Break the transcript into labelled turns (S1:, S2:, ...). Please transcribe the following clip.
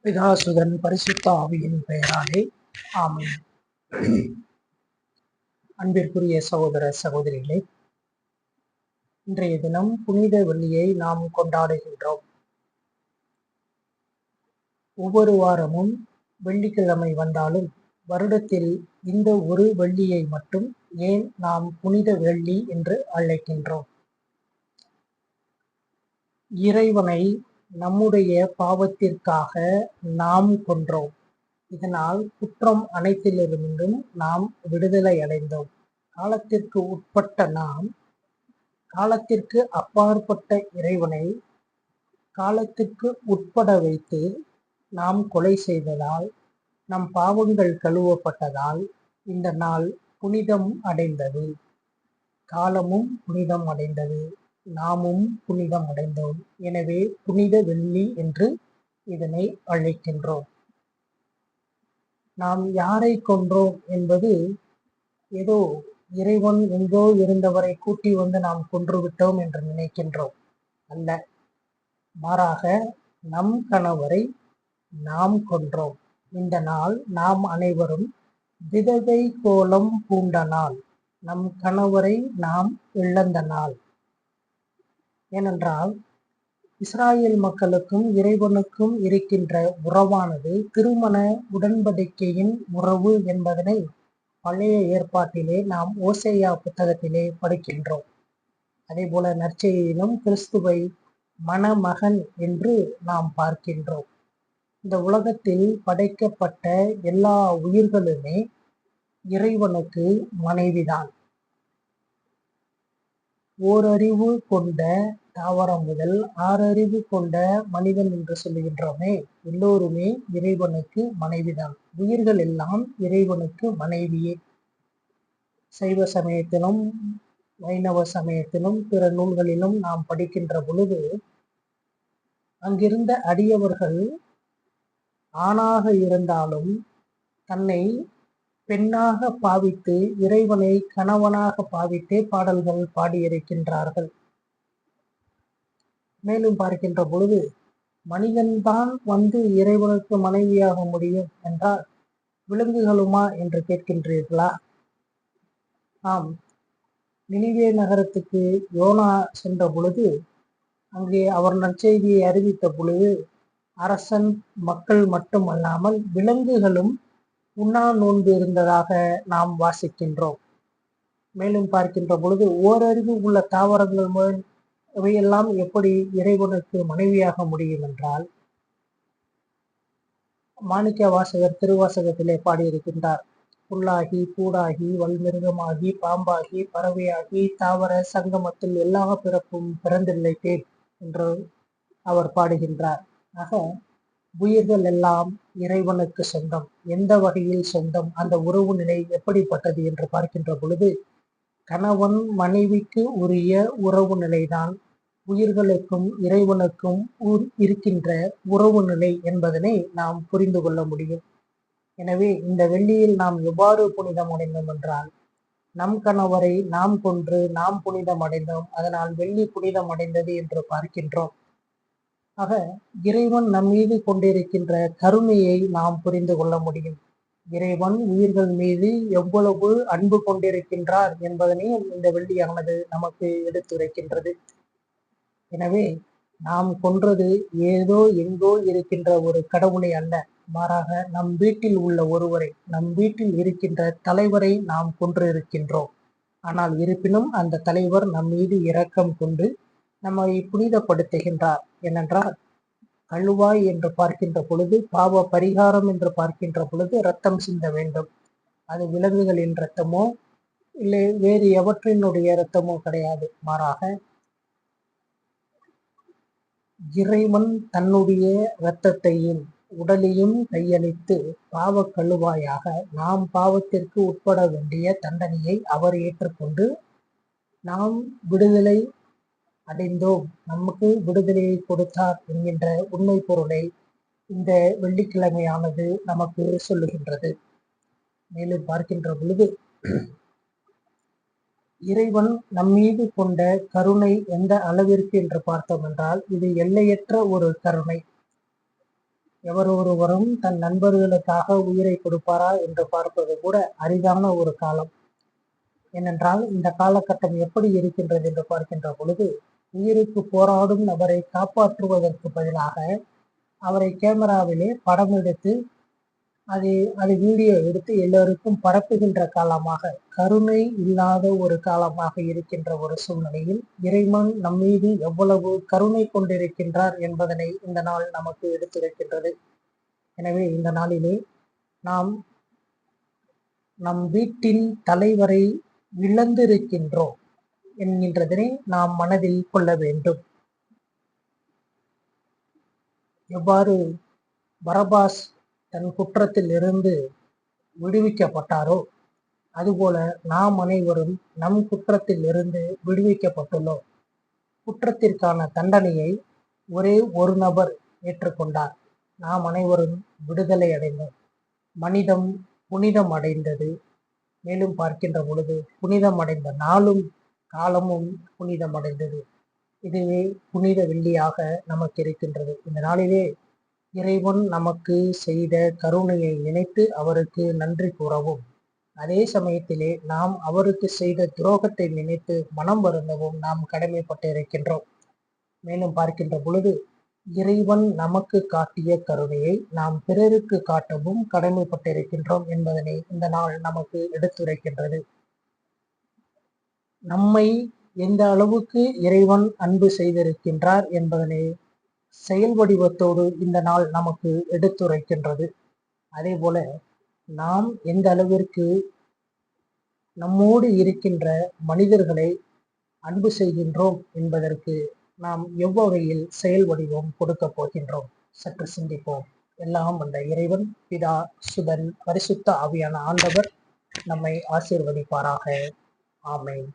S1: பிதாசுதன் பரிசுத்த ஆவியின் பெயராலே ஆமென். அன்பிற்குரிய சகோதர சகோதரிகளே, இன்றைய தினம் புனித வெள்ளியை நாம் கொண்டாடுகின்றோம். ஒவ்வொரு வாரமும் வெள்ளிக்கிழமை வந்தாலும் வருடத்தில் இந்த ஒரு வெள்ளியை மட்டும் ஏன் நாம் புனித வெள்ளி என்று அழைக்கின்றோம்? இறைவனை நம்முடைய பாவத்திற்காக நாம் கொன்றோம். இதனால் குற்றம் அனைத்திலிருந்தும் நாம் விடுதலை அடைந்தோம். காலத்திற்கு உட்பட்ட நாம் காலத்திற்கு அப்பாற்பட்ட இறைவனை காலத்திற்கு உட்பட வைத்து நாம் கொலை செய்ததால், நம் பாவங்கள் கழுவப்பட்டதால் இந்த நாள் புனிதம் அடைந்தது. காலமும் புனிதம் அடைந்தது, நாமும் புனிதம் அடைந்தோம். எனவே புனித வெள்ளி என்று இதனை அழைக்கின்றோம். நாம் யாரை கொன்றோம் என்பது ஏதோ இறைவன் எங்கோ இருந்தவரை கூட்டி வந்து நாம் கொன்றுவிட்டோம் என்று நினைக்கின்றோம். அல்ல, மாறாக நம் கணவரை நாம் கொன்றோம். இந்த நாள் நாம் அனைவரும் விதவை கோலம் பூண்ட நாள், நம் கணவரை நாம் இழந்த நாள். ஏனென்றால் இஸ்ராயேல் மக்களுக்கும் இறைவனுக்கும் இருக்கின்ற உறவானது திருமண உடன்படிக்கையின் உறவு என்பதனை பழைய ஏற்பாட்டிலே நாம் ஓசேயா புத்தகத்திலே படிக்கின்றோம். அதே போல நற்செய்தியிலும் கிறிஸ்துவை மணமகன் என்று நாம் பார்க்கின்றோம். இந்த உலகத்தில் படைக்கப்பட்ட எல்லா உயிர்களுமே இறைவனுக்கு மனைவிதான். ஓரறிவு கொண்ட தாவரம் முதல் ஆறறிவு கொண்ட மனிதன் என்று சொல்லுகின்றோமே, எல்லோருமே இறைவனுக்கு மனைவிதான். உயிர்கள் எல்லாம் இறைவனுக்கு மனைவியே. சைவ சமயத்திலும் வைணவ சமயத்திலும் பிற நூல்களிலும் நாம் படிக்கின்ற பொழுது அங்கிருந்த அடியவர்கள் ஆணாக இருந்தாலும் தன்னை பெண்ணாக பாவித்து இறைவனை கணவனாக பாவித்தே பாடல்கள் பாடியிருக்கின்றார்கள். மேலும் பார்க்கின்ற பொழுது மனிதன்தான் வந்து இறைவனுக்கு மனைவியாக முடியும் என்றால் விலங்குகளுமா என்று கேட்கின்றீர்களா? ஆம், நினிவே நகரத்துக்கு யோனா சென்ற பொழுது அங்கே அவர் நற்செய்தியை அறிவித்த பொழுது அரசன் மக்கள் மட்டுமல்லாமல் விலங்குகளும் உண்ணா நோன்பு இருந்ததாக நாம் வாசிக்கின்றோம். மேலும் பார்க்கின்ற பொழுது ஓரறிவு உள்ள தாவரங்கள் இவையெல்லாம் எப்படி இறைவனுக்கு மனைவியாக முடியும் என்றால், மாணிக்க வாசகர் திருவாசகத்திலே பாடியிருக்கின்றார். புல்லாகி பூடாகி வல்மிருகமாகி பாம்பாகி பறவையாகி தாவர சங்கமத்தில் எல்லா பிறப்பும் பிறந்தில்லைத்தேன் என்று அவர் பாடுகின்றார். ஆக உயிர்கள் எல்லாம் இறைவனுக்கு சொந்தம். எந்த வகையில் சொந்தம், அந்த உறவு நிலை எப்படிப்பட்டது என்று பார்க்கின்ற பொழுது கணவன் மனைவிக்கு உரிய உறவு நிலைதான் உயிர்களுக்கும் இறைவனுக்கும் இருக்கின்ற உறவு நிலை என்பதனை நாம் புரிந்து கொள்ள முடியும். எனவே இந்த வெள்ளியில் நாம் எவ்வாறு புனிதம் அடைந்தோம் என்றால், நம் கணவரை நாம் கொன்று நாம் புனிதம் அடைந்தோம். அதனால் வெள்ளி புனிதம் அடைந்தது என்று பார்க்கின்றோம். ஆக இறைவன் நம் மீது கொண்டிருக்கின்ற கருணையை நாம் புரிந்து கொள்ள முடியும். இறைவன் உயிர்கள் மீது எவ்வளவு அன்பு கொண்டிருக்கின்றார் என்பதனை இந்த வெள்ளியானது நமக்கு எடுத்துரைக்கின்றது. எனவே நாம் கொன்றது ஏதோ எங்கோ இருக்கின்ற ஒரு கடவுளை அல்ல, மாறாக நம் வீட்டில் உள்ள ஒருவரை, நம் வீட்டில் இருக்கின்ற தலைவரை நாம் கொன்று இருக்கின்றோம். ஆனால் இருப்பினும் அந்த தலைவர் நம் மீது இரக்கம் கொண்டு நம்மை புனிதப்படுத்துகின்றார். ஏனென்றால் கழுவாய் என்று பார்க்கின்ற பொழுது, பாவ பரிகாரம் என்று பார்க்கின்ற பொழுது இரத்தம் சிந்த வேண்டும். அது விலங்குகளின் இரத்தமோ இல்லை வேறு எவற்றினுடைய இரத்தமோ கிடையாது. மாறாக இறைவன் தன்னுடைய இரத்தத்தையும் உடலையும் கையளித்து பாவ கழுவாயாக நாம் பாவத்திற்கு உட்பட வேண்டிய தண்டனையை அவர் ஏற்றுக்கொண்டு நாம் விடுதலை அடைந்தோம், நமக்கு விடுதலையை கொடுத்தார் என்கின்ற உண்மை பொருளை இந்த வெள்ளிக்கிழமையானது நமக்கு சொல்லுகின்றது. மேலும் பார்க்கின்ற பொழுது இறைவன் நம்மீது கொண்ட கருணை எந்த அளவிற்கு என்று பார்த்தோம் என்றால், இது எல்லையற்ற ஒரு கருணை. எவரொருவரும் தன் நண்பர்களுக்காக உயிரை கொடுப்பாரா என்று பார்ப்பது கூட அரிதான ஒரு காலம். ஏனென்றால் இந்த காலகட்டம் எப்படி இருக்கின்றது என்று பார்க்கின்ற பொழுது, உயிருக்கு போராடும் நபரை காப்பாற்றுவதற்கு பதிலாக அவரை கேமராவிலே படம் எடுத்து அது வீடியோ எடுத்து எல்லோருக்கும் பரப்புகின்ற காலமாக, கருணை இல்லாத ஒரு காலமாக இருக்கின்ற ஒரு சூழ்நிலையில் இறைவன் நம்மீது எவ்வளவு கருணை கொண்டிருக்கின்றார் என்பதனை இந்த நாள் நமக்கு எடுத்துரைக்கின்றது. எனவே இந்த நாளிலே நாம் நம் வீட்டின் தலைவரை இழந்திருக்கின்றோம் என்கின்றதனை நாம் மனதில் கொள்ள வேண்டும். எவ்வாறு பரபாஸ் தன் குற்றத்தில் இருந்து விடுவிக்கப்பட்டாரோ, அதுபோல நாம் அனைவரும் நம் குற்றத்தில் இருந்து விடுவிக்கப்பட்டுள்ளோம். குற்றத்திற்கான தண்டனையை ஒரே ஒரு நபர் ஏற்றுக்கொண்டார். நாம் அனைவரும் விடுதலை அடைந்தோம். மனிதம் புனிதம் அடைந்தது. மேலும் பார்க்கின்ற பொழுது புனிதம் அடைந்த நாளும் காலமும் புனிதம் அடைந்தது. இதுவே புனித வெள்ளியாக நமக்கு இருக்கின்றது. இந்த நாளிலே இறைவன் நமக்கு செய்த கருணையை நினைத்து அவருக்கு நன்றி கூறவும், அதே சமயத்திலே நாம் அவருக்கு செய்த துரோகத்தை நினைத்து மனம் வருந்தவும் நாம் கடமைப்பட்டு இருக்கின்றோம். மேலும் பார்க்கின்ற பொழுது இறைவன் நமக்கு காட்டிய கருணையை நாம் பிறருக்கு காட்டவும் கடமைப்பட்டிருக்கின்றோம் என்பதனை இந்த நாள் நமக்கு எடுத்துரைக்கின்றது. நம்மை எந்த அளவுக்கு இறைவன் அன்பு செய்திருக்கின்றார் என்பதனை செயல் வடிவத்தோடு இந்த நாள் நமக்கு எடுத்துரைக்கின்றது. அதே போல நாம் எந்த அளவிற்கு நம்மோடு இருக்கின்ற மனிதர்களை அன்பு செய்கின்றோம் என்பதற்கு நாம் எவ்வகையில் செயல் வடிவம் கொடுக்க போகின்றோம், சற்று சிந்திப்போம். எல்லாம் வந்த இறைவன் பிதா, சுதன், பரிசுத்த ஆவியான ஆண்டவர் நம்மை ஆசீர்வதிப்பாராக. ஆமென்.